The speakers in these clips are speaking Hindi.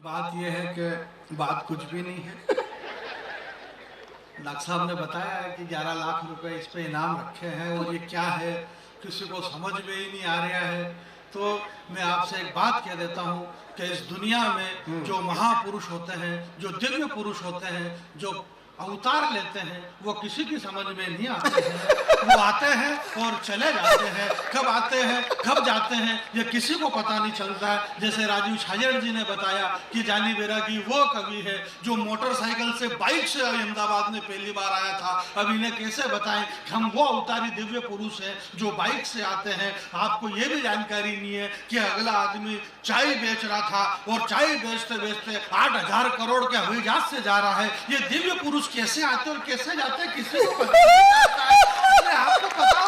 बात यह है कि बात कुछ भी नहीं है। डॉक्टर साहब ने बताया है कि 11 लाख रुपए इस पे इनाम रखे हैं और ये क्या है किसी को समझ में ही नहीं आ रहा है। तो मैं आपसे एक बात कह देता हूँ कि इस दुनिया में जो महापुरुष होते हैं, जो दिव्य पुरुष होते हैं, जो अवतार लेते हैं, वो किसी की समझ में नहीं आते हैं। वो आते हैं और चले जाते हैं, कब आते हैं कब जाते हैं ये किसी को पता नहीं चलता है। जैसे राजीव छाजेड़ जी ने बताया कि जानी बैरागी वो कवि है जो मोटरसाइकिल से बाइक से अहमदाबाद में पहली बार आया था। अब इन्हें कैसे बताएं हम वो अवतारी दिव्य पुरुष हैं जो बाइक से आते हैं। आपको ये भी जानकारी नहीं है कि अगला आदमी चाय बेच रहा था और चाय बेचते बेचते 8,000 करोड़ के हवाई जहाज से जा रहा है। ये दिव्य पुरुष कैसे आते और कैसे जाते किसी को पता नहीं चलता है। आपको पता हो,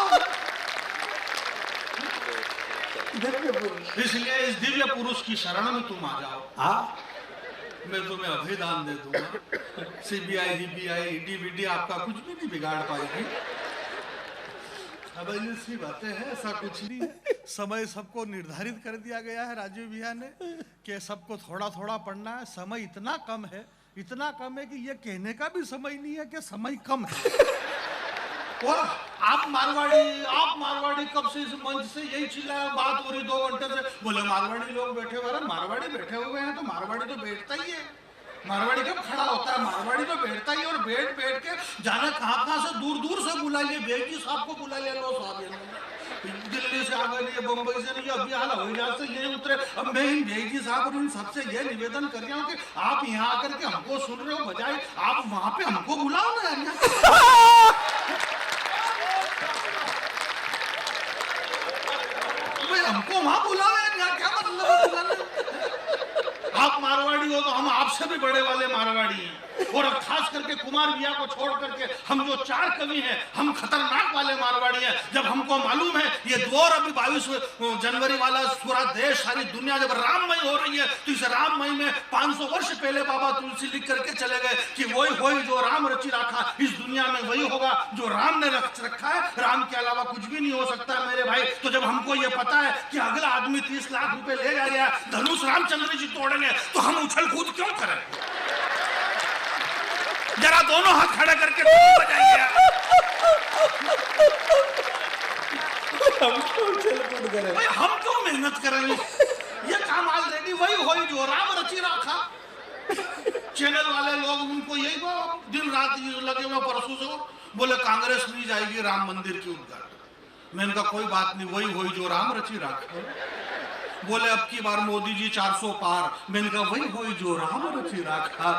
इसलिए इस दिव्य पुरुष की शरण में तुम आ जाओ। हाँ, मैं तुम्हें अभिदान दे दूंगा। सीबीआई डीबीआई ईडी वीडी आपका कुछ भी नहीं बिगाड़ पाएगी। अब सी बातें हैं, ऐसा कुछ नहीं है। समय सबको निर्धारित कर दिया गया है राजीव भैया ने कि सबको थोड़ा थोड़ा पढ़ना है। समय इतना कम है, इतना कम है कि ये कहने का भी समय नहीं है कि समय कम है। और आप मारवाड़ी कब से इस मंच से यही चिल्लाया, बात हो रही 2 घंटे से। बोले मारवाड़ी लोग बैठे हुए हैं। मारवाड़ी बैठे हुए हैं तो मारवाड़ी तो बैठता ही है। मारवाड़ी कब खड़ा होता है? मारवाड़ी तो बैठता ही। और बैठ के जाने कहाँ से दूर दूर से बुला लिए। बेगी साहब को बुला लिया। लो साहब दिल्ली से आ गए, बम्बई से नहीं, अभी हाल हवाई जहाज से ये उतरे। अब मैं इन बेगी साहब और इन सबसे ये निवेदन कर रहा हूँ कि आप यहाँ आकर के हमको सुन रहे हो, बजाय आप वहां पे हमको बुलाओ ना यार। हमको वहां बुलाओ यार, क्या मतलब है? आप मारवाड़ी हो तो हम आपसे भी बड़े वाले मारवाड़ी हैं। और अब खास करके कुमार भैया को छोड़ करके हम जो 4 कवि हैं, हम खतरनाक वाले मारवाड़ी हैं। जब हमको मालूम है ये दौर अभी 22 जनवरी वाला पूरा देश सारी दुनिया जब राममय हो रही है, तो इस राममय में 500 वर्ष पहले बाबा तुलसी लिख करके चले गए कि वही होई जो राम रचि रखा। इस दुनिया में वही होगा जो राम ने रखा है। राम के अलावा कुछ भी नहीं हो सकता मेरे भाई। तो जब हमको ये पता है कि अगला आदमी 30 लाख रुपए ले जा रहा है, धनुष रामचंद्र जी तोड़ेंगे, तो हम उछल कूद क्यों करें? जरा दोनों हाथ खड़े करके बजाइए। हम क्यों मेहनत करेंगे? ये काम ऑलरेडी वही होई जो राम रचि रखा। चैनल वाले लोग उनको यही दिन रात लगे हुए। परसों से बोले कांग्रेस नहीं जाएगी राम मंदिर की उद्घाटन। मैंने कहा कोई बात नहीं, वही होई जो राम रचि रखा। बोले अब की बार मोदी जी 400 पार। मैंने कहा वही होई जो राम रचि रखा।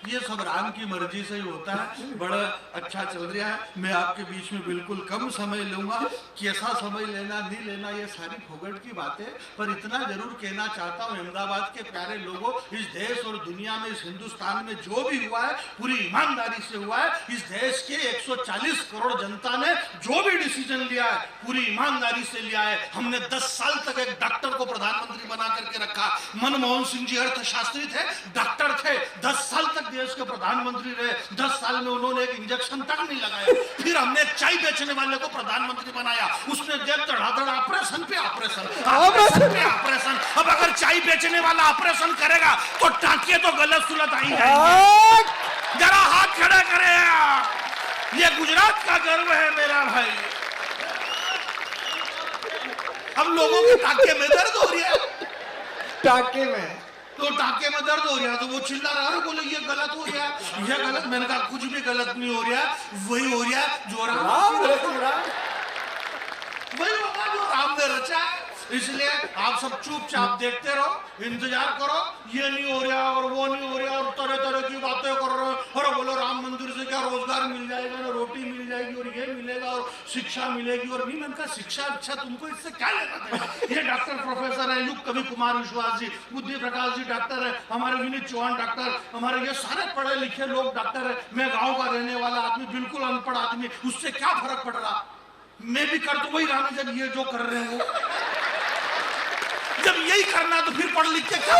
ये सब राम की मर्जी से ही होता है। बड़ा अच्छा चल रहा है। मैं आपके बीच में बिल्कुल कम समय लूंगा। कैसा समय लेना नहीं लेना ये सारी फोगट की बातें, पर इतना जरूर कहना चाहता हूँ अहमदाबाद के प्यारे लोगों, इस देश और दुनिया में, इस हिंदुस्तान में जो भी हुआ है पूरी ईमानदारी से हुआ है। इस देश के 140 करोड़ जनता ने जो भी डिसीजन लिया है पूरी ईमानदारी से लिया है। हमने 10 साल तक एक डॉक्टर को प्रधानमंत्री बना करके रखा। मनमोहन सिंह जी अर्थशास्त्री थे, डॉक्टर थे, 10 साल तक देश के प्रधानमंत्री रहे। 10 साल में उन्होंने एक इंजेक्शन तक नहीं लगाया। फिर हमने चाय बेचने वाले को प्रधानमंत्री बनाया। उसने धड़ाधड़ ऑपरेशन पे ऑपरेशन, ऑपरेशन पे ऑपरेशन। अब अगर चाय बेचने वाला ऑपरेशन करेगा तो टांके तो गलत सुलत आई जाएंगे। जरा हाथ खड़ा करें। ये गुजरात का गर्व है मेरा भाई। हम लोगों के टांके में दर्द हो रही है। टांके में तो टाके में दर्द हो रहा है तो वो चिल्ला रहा है, बोले ये गलत हो गया, ये गलत। मैंने कहा कुछ भी गलत नहीं हो रहा, वही हो रहा जो वही होगा जो राम ने रचा है। इसलिए आप सब चुपचाप देखते रहो, इंतजार करो। ये नहीं हो रहा और वो नहीं हो रहा और तरह तरह की बातें कर रहे हो। और बोलो राम मंदिर से क्या रोजगार मिल जाएगा, ना रोटी मिल जाएगी और ये मिलेगा और शिक्षा मिलेगी। और नहीं, मैंने कहा शिक्षा अच्छा तुमको इससे क्या लेना देना? ये डॉक्टर प्रोफेसर है, युग कवि कुमार विश्वास जी, बुद्धि प्रकाश जी डॉक्टर है, हमारे विनीत चौहान डॉक्टर, हमारे ये सारे पढ़े लिखे लोग डॉक्टर है। मैं गाँव का रहने वाला आदमी, बिल्कुल अनपढ़ आदमी, उससे क्या फर्क पड़ रहा? मैं भी कर तो वही रहा जब ये जो कर रहे हो। जब यही करना तो फिर पढ़ लिख के क्या?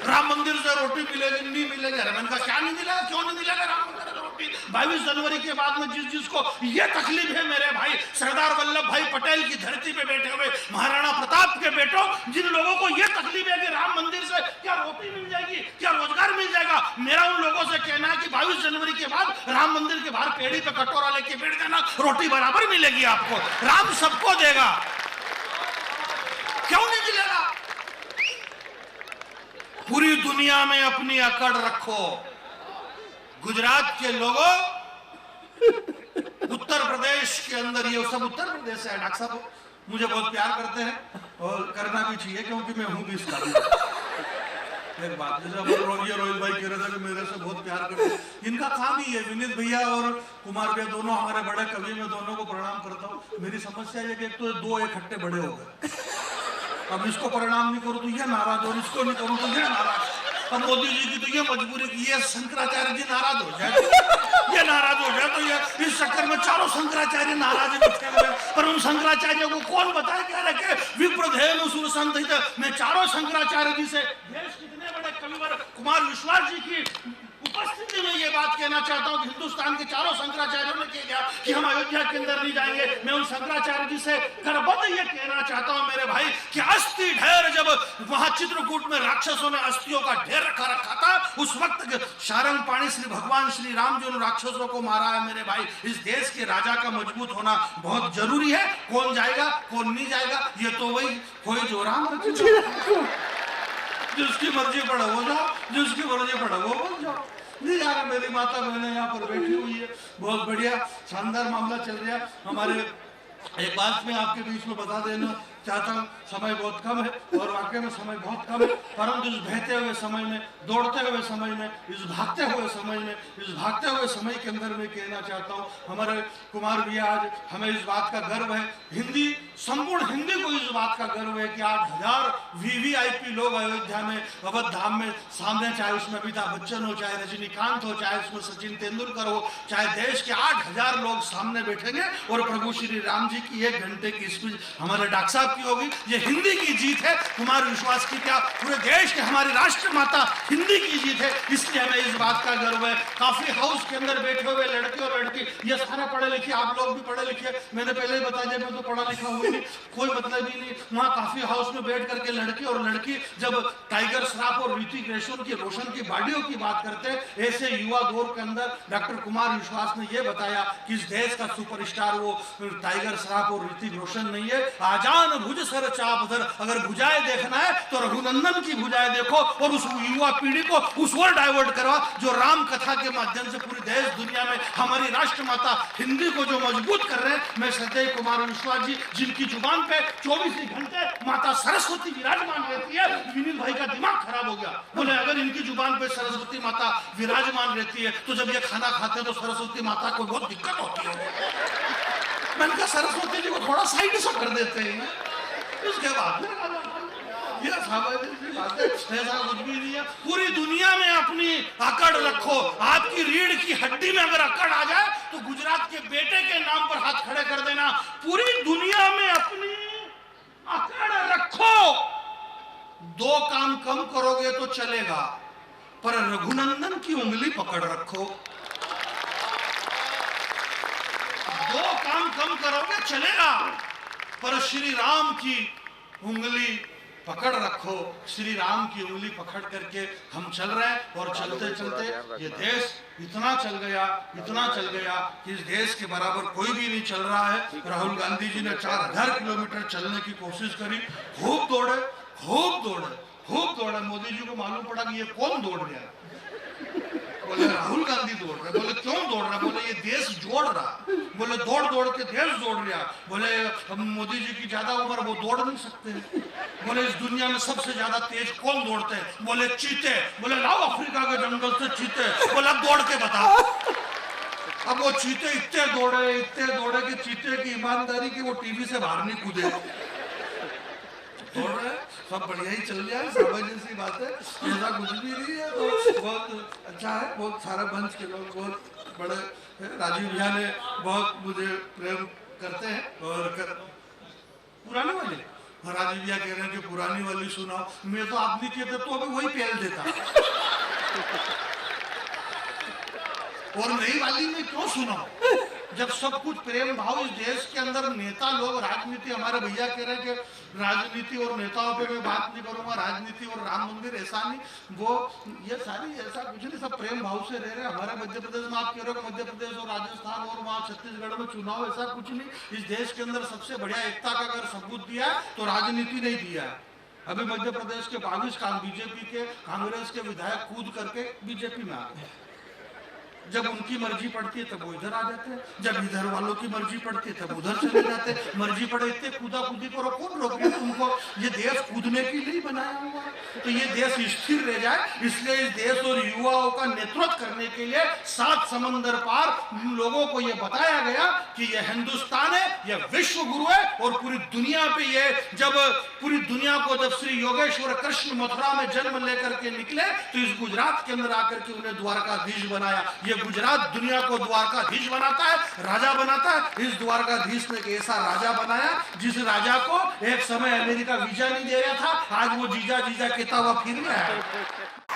राम मंदिर से रोटी मिलेगी नहीं मिलेगी? मैंने कहा क्या नहीं मिलेगा, क्यों नहीं मिलेगा राम मंदिर से रोटी? रोटी। 22 जनवरी के बाद में जिसको ये तकलीफ है मेरे भाई, सरदार वल्लभ भाई पटेल की धरती पे बैठे हुए महाराणा प्रताप के बेटों, जिन लोगों को ये तकलीफ है कि राम मंदिर से क्या रोटी मिल जाएगी, क्या रोजगार मिल जाएगा, मेरा उन लोगों से कहना है कि 22 जनवरी के बाद राम मंदिर के बाहर पेड़ी पे कटोरा लेके बैठ जाना, रोटी बराबर मिलेगी आपको। राम सबको देगा, क्यों नहीं मिलेगा? पूरी दुनिया में अपनी अकड़ रखो। गुजरात के लोगों, उत्तर प्रदेश के अंदर, ये सब उत्तर प्रदेश से है, डॉक्टर साहब मुझे बहुत प्यार करते हैं और करना भी चाहिए क्योंकि मैं हूं भी इसका। एक बात, जैसे ये रोहित भाई कह रहे थे कि मेरे से बहुत प्यार करते हैं, इनका काम ही है। विनीत भैया और कुमार भैया दोनों हमारे बड़े कवि, मैं दोनों को प्रणाम करता हूँ। मेरी समस्या ये कि एक तो दो इकट्ठे बड़े हो गए, अब इसको प्रणाम नहीं करूँ तो ये नाराज और इसको नहीं करूँ तो ये नाराज। अब मोदी जी की तो ये मजबूरी कि ये शंकराचार्य जी नाराज हो जाए, ये नाराज हो जाए, तो ये इस चक्कर में चारों शंकराचार्य नाराज है। पर उन शंकराचार्यों को कौन बताए क्या रखे? विप्रधेनु सुरसंत। मैं चारों शंकराचार्य जी से, देश कितने बड़े कविवर कुमार विश्वास जी की उपस्थिति में ये बात कहना चाहता हूँ कि हिंदुस्तान के चारों शंकराचार्यों ने कह दिया कि हम अयोध्या के अंदर नहीं जाएंगे। मैं उन शंकराचार्य जी से गर्वबद्ध ये कहना चाहता हूँ मेरे भाई कि अस्थि ढेर, जब वहां चित्रकूट में राक्षसों ने अस्थियों का ढेर रखा था, उस वक्त शारंग पाणी श्री भगवान श्री राम जी उन राक्षसों को मारा है मेरे भाई। इस देश के राजा का मजबूत होना बहुत जरूरी है। कौन जाएगा कौन नहीं जाएगा ये तो वही कोई जो राम, जिसकी मर्जी पड़ा वो जाओ, जिसकी मर्जी पड़ा वो बन जाओ। नहीं जा रहा, मेरी माता बहने यहाँ पर बैठी हुई है, बहुत बढ़िया शानदार मामला चल रहा है हमारे। एक बात मैं आपके बीच में बता देना चाहता हूँ, समय बहुत कम है और वाकई में समय बहुत कम है, परंतु इस बहते हुए समय में, दौड़ते हुए समय में, इस भागते हुए समय में, इस भागते हुए समय के अंदर मैं कहना चाहता हूँ हमारे कुमार भैया, आज हमें इस बात का गर्व है, हिंदी, संपूर्ण हिंदी को इस बात का गर्व है कि 8,000 VVIP लोग अयोध्या में, अवध धाम में सामने, चाहे उसमें अमिताभ बच्चन हो, चाहे रजनीकांत हो, चाहे उसमें सचिन तेंदुलकर हो, चाहे देश के 8,000 लोग सामने बैठेंगे और प्रभु श्री राम जी की 1 घंटे की स्पीच हमारे डॉक्टर साहब की होगी। ये हिंदी की जीत है, कुमार विश्वास की क्या, पूरे देश के हमारी राष्ट्र माता हिंदी की जीत है, इसलिए हमें इस बात का गर्व है। काफी हाउस के अंदर बैठे हुए लड़के और लड़की, ये सारे पढ़े लिखे, आप लोग भी पढ़े लिखे, मैंने पहले ही बता दिया मैं तो पढ़ा लिखा हुआ नहीं, कोई मतलब ही नहीं। वहाँ काफी हाउस में बैठ करके लड़के और लड़की जब टाइगर श्रॉफ और ऋतिक रोशन की बॉडियों की बात करते हैं, ऐसे युवा दौर के अंदर डॉक्टर कुमार विश्वास ने यह बताया कि इस देश का सुपरस्टार वो टाइगर श्रॉफ और ऋतिक रोशन नहीं है। आजान भुज सर चाप धर, अगर भुजाएं देखना है तो रघुनंदन की भुजाएं देखो और उस युवा पीढ़ी को उस ओर डाइवर्ट करवा जो राम कथा के माध्यम से पूरी देश दुनिया में हमारी राष्ट्र माता हिंदी को जो मजबूत कर रहे हैं। मैं सदैव कुमार विश्वास जी, जिनकी जुबान पे 24 घंटे माता सरस्वती विराजमान रहती है, विनीत भाई का दिमाग खराब हो गया, बोले अगर इनकी जुबान पे सरस्वती माता विराजमान रहती है तो जब ये खाना खाते हैं तो सरस्वती माता को बहुत दिक्कत होती है। मैंने कहा सरस्वती जी को थोड़ा साइड से कर देते हैं। उसके बाद ये ऐसा कुछ भी नहीं है। पूरी दुनिया में अपनी अकड़ रखो, आपकी रीढ़ की हड्डी में अगर अकड़ आ जाए तो गुजरात के बेटे के नाम पर हाथ खड़े कर देना। पूरी दुनिया में अपनी अकड़ रखो, 2 काम कम करोगे तो चलेगा, पर रघुनंदन की उंगली पकड़ रखो। 2 काम कम करोगे चलेगा, पर श्री राम की उंगली पकड़ रखो। श्री राम की उंगली पकड़ करके हम चल रहे हैं और चलते चलते ये देश इतना चल गया कि इस देश के बराबर कोई भी नहीं चल रहा है। राहुल गांधी जी ने 4000 किलोमीटर चलने की कोशिश करी, खूब दौड़े। मोदी जी को मालूम पड़ा कि ये कौन दौड़ रहा है, बोले राहुल गांधी दौड़ रहे। बोले क्यों दौड़ रहा? बोले ये देश जोड़ रहा। बोले दौड़ के देश जोड़ रहा। बोले हम मोदी जी की ज्यादा उम्र, वो दौड़ नहीं सकते। बोले इस दुनिया में सबसे ज्यादा तेज कौन दौड़ते हैं? बोले चीते। बोले लाओ अफ्रीका के जंगल से चीते। बोले अब दौड़ के बता। अब वो चीते इतने दौड़े कि चीते की ईमानदारी की वो टीवी से बाहर नहीं कूदे। दौड़ रहे सब बढ़िया ही चल रहा है, सामान्य सी बात है, ऐसा कुछ भी नहीं है। तो बहुत अच्छा है, बहुत सारा मंच के लोग बहुत बड़े, राजीव भैया ने बहुत मुझे प्रेम करते हैं और पुराने वाले राजीव भैया कह रहे हैं कि पुरानी वाली सुनाओ। मैं तो आप नहीं कहते तो अभी वही पहल देता। और नई वाली में क्यों सुनाऊं? जब सब कुछ प्रेम भाव इस देश के अंदर नेता लोग राजनीति, हमारे भैया कह रहे हैं कि राजनीति और नेताओं पे मैं बात नहीं करूंगा, राजनीति और राम मंदिर ऐसा नहीं, वो ये सारी ऐसा कुछ नहीं, सब प्रेम भाव से रह रहे हैं। हमारे मध्य प्रदेश में आप कह रहे हो मध्य प्रदेश और राजस्थान और वहाँ छत्तीसगढ़ में चुनाव, ऐसा कुछ नहीं। इस देश के अंदर सबसे बढ़िया एकता का अगर सबूत दिया तो राजनीति नहीं दिया। अभी मध्य प्रदेश के 22 बीजेपी के कांग्रेस के विधायक कूद करके बीजेपी में आ गए। जब उनकी मर्जी पड़ती है तब वो इधर आ जाते हैं, जब इधर वालों की मर्जी पड़ती है तब उधर चले जाते हैं। मर्जी पड़े इतने कूदा कूदी करो, कौन रोके तुमको? ये देश कूदने के लिए बनाया हुआ है, तो ये देश स्थिर रह जाए इसलिए इस देश और युवाओं का नेतृत्व करने के लिए 7 समंदर पार लोगों को ये बताया गया कि ये हिंदुस्तान है, ये विश्व गुरु है। और पूरी दुनिया पे ये जब पूरी दुनिया को जब श्री योगेश्वर कृष्ण मथुरा में जन्म लेकर के निकले तो इस गुजरात के अंदर आकर के उन्हें द्वारकाधीश बनाया। ये गुजरात दुनिया को द्वारकाधीश बनाता है, राजा बनाता है। इस द्वारकाधीश ने एक ऐसा राजा बनाया जिस राजा को एक समय अमेरिका वीजा नहीं दे रहा था, आज वो जीजा जीजा कहता हुआ फिर गया है।